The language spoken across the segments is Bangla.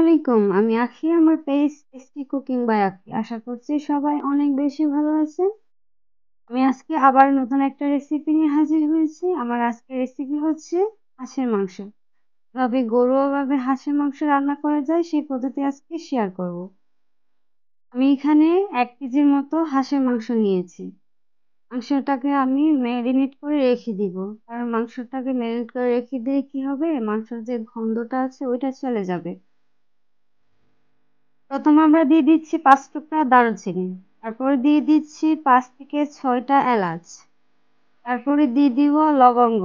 আলাইকুম। আমি আখি, আমার পেজ টেস্টি কুকিং বাই আখি। আশা করছি সবাই অনেক বেশি ভালো আছেন। আমি আজকে আবার নতুন একটা রেসিপি নিয়ে হাজির হয়েছি। আমার আজকের রেসিপি হচ্ছে হাঁসের মাংস। কিভাবে ঘরোয়াভাবে হাঁসের মাংস রান্না করা যায় সেই পদ্ধতি আজকে শেয়ার করব। আমি এখানে 1 কেজির মতো হাঁসের মাংস নিয়েছি। মাংসটাকে আমি ম্যারিনেট করে রেখে দিব, কারণ মাংসটাকে ম্যারিনেট করে রেখে দিলে কি হবে, মাংসের যে গন্ধটা আছে ওইটা চলে যাবে। প্রথমে আমরা দিয়ে দিচ্ছি 5 টুকরা দারুচিনি, তারপরে দিয়ে দিচ্ছি 5 থেকে 6টা এলাচ, তারপরে দিয়ে দিব লবঙ্গ।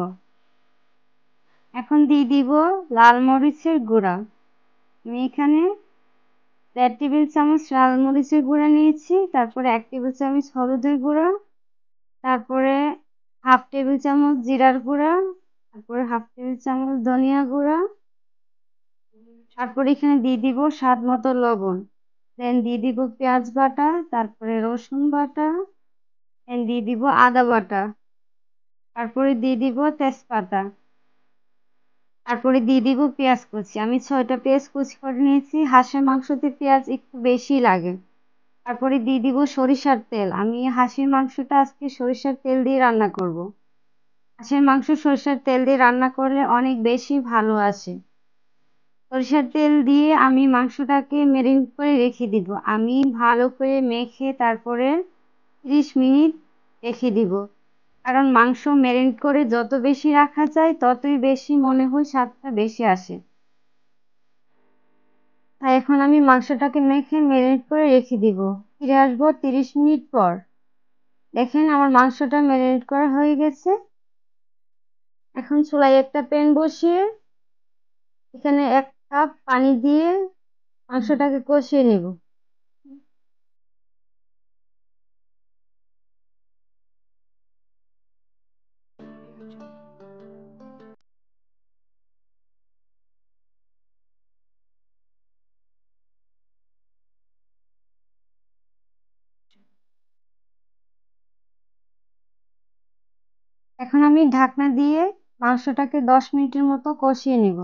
এখন দিয়ে দিব লাল মরিচের গুঁড়া। আমি এখানে 1.5 টেবিল চামচ লাল মরিচের গুঁড়া নিয়েছি, তারপরে 1 টেবিল চামচ হলুদের গুঁড়া, তারপরে 1/2 টেবিল চামচ জিরার গুঁড়া, তারপরে 1/2 টেবিল চামচ ধনিয়া গুঁড়া, তারপরে এখানে দিয়ে দিব স্বাদ মতো লবণ। দেন দিয়ে দিব পেঁয়াজ বাটা, তারপরে রসুন বাটা, দেন দিয়ে দিব আদা বাটা, তারপরে দিয়ে দিব তেজপাতা, তারপরে দিয়ে দিব পেঁয়াজ কুচি। আমি 6টা পেঁয়াজ কুচি করে নিয়েছি। হাঁসের মাংসতে পেঁয়াজ একটু বেশি লাগে। তারপরে দিয়ে দিব সরিষার তেল। আমি হাঁসের মাংসটা আজকে সরিষার তেল দিয়ে রান্না করব। হাঁসের মাংস সরিষার তেল দিয়ে রান্না করলে অনেক বেশি ভালো আসে। সরিষার তেল দিয়ে আমি মাংসটাকে মেরিনেট করে রেখে দিব। আমি ভালো করে মেখে তারপরে 30 মিনিট রেখে দিব, কারণ মাংস মেরিনেট করে যত বেশি রাখা যায় ততই বেশি মনে হয় স্বাদটা বেশি আসে। তাই এখন আমি মাংসটাকে মেখে মেরিনেট করে রেখে দিব। ফিরে আসবো 30 মিনিট পর। দেখেন আমার মাংসটা মেরিনেট করা হয়ে গেছে। এখন চুলায় একটা প্যান বসিয়ে এখানে 1 কাপ পানি দিয়ে মাংসটাকে কষিয়ে নেব। এখন আমি ঢাকনা দিয়ে মাংসটাকে 10 মিনিটের মতো কষিয়ে নেব।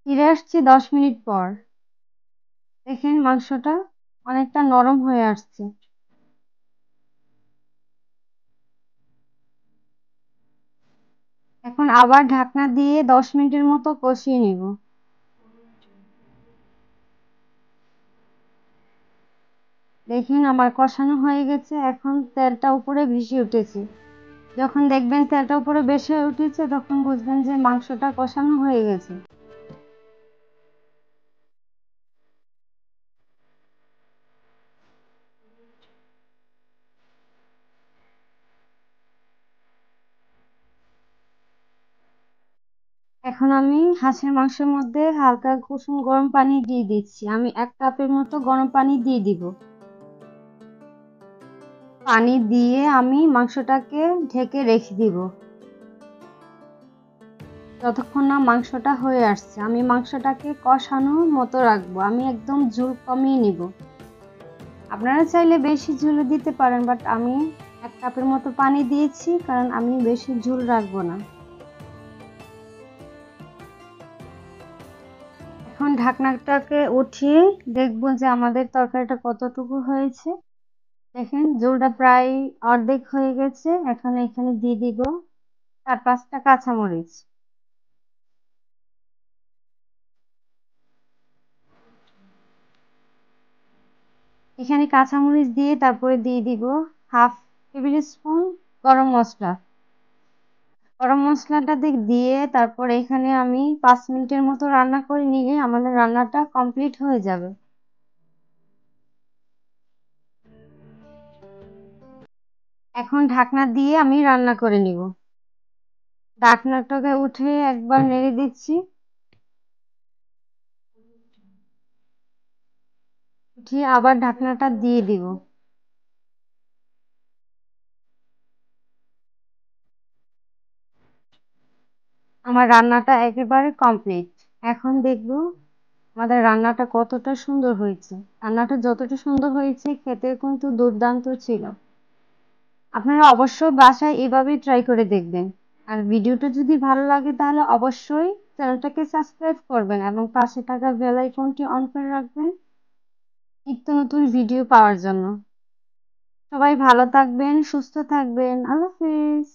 ফিরে আসছি 10 মিনিট পর। দেখেন মাংসটা অনেকটা নরম হয়ে আসছে। এখন আবার ঢাকনা দিয়ে 10 মিনিটের মতো কষিয়ে নিব। দেখুন আমার কষানো হয়ে গেছে। এখন তেলটা উপরে ভেসে উঠেছে। যখন দেখবেন তেলটা উপরে ভেসে উঠেছে তখন বুঝবেন যে মাংসটা কষানো হয়ে গেছে। এখন আমি হাঁসের মাংসের মধ্যে হালকা কুসুম গরম পানি দিয়ে দিচ্ছি। আমি 1 কাপের মতো গরম পানি দিয়ে দিব। পানি দিয়ে আমি মাংসটাকে ঢেকে রেখে দিব যতক্ষণ না মাংসটা হয়ে আসছে। আমি মাংসটাকে কষানোর মতো রাখবো। আমি একদম ঝোল কমিয়ে নিব। আপনারা চাইলে বেশি ঝোলও দিতে পারেন, বাট আমি 1 কাপের মতো পানি দিয়েছি, কারণ আমি বেশি ঝোল রাখবো না। এখন ঢাকনাটাকে উঠিয়ে দেখবো যে আমাদের তরকারিটা কতটুকু হয়েছে। দেখেন ঝোলটা প্রায় অর্ধেক হয়ে গেছে। এখন এখানে দিয়ে দিব 4-5টা কাঁচামরিচ। এখানে কাঁচামরিচ দিয়ে তারপরে দিয়ে দিব 1/2 টেবিল স্পুন গরম মশলা। গরম মশলাটা দিয়ে তারপর এখানে আমি 5 মিনিটের মতো রান্না করে নিলে আমাদের রান্নাটা কমপ্লিট হয়ে যাবে। এখন ঢাকনা দিয়ে আমি রান্না করে নিব। ঢাকনাটাকে উঠে একবার নেড়ে দিচ্ছি। উঠিয়ে আবার ঢাকনাটা দিয়ে দিব। আমার রান্নাটা একেবারে কমপ্লিট। এখন দেখবো আমাদের রান্নাটা কতটা সুন্দর হয়েছে। রান্নাটা যতটা সুন্দর হয়েছে খেতে কিন্তু দুর্দান্ত ছিল। আপনারা অবশ্যই বাসায় এভাবেই ট্রাই করে দেখবেন। আর ভিডিওটা যদি ভালো লাগে তাহলে অবশ্যই চ্যানেলটাকে সাবস্ক্রাইব করবেন এবং পাশে থাকা বেল আইকনটি অন করে রাখবেন নিত্য নতুন ভিডিও পাওয়ার জন্য। সবাই ভালো থাকবেন, সুস্থ থাকবেন। আল্লাহ হাফেজ।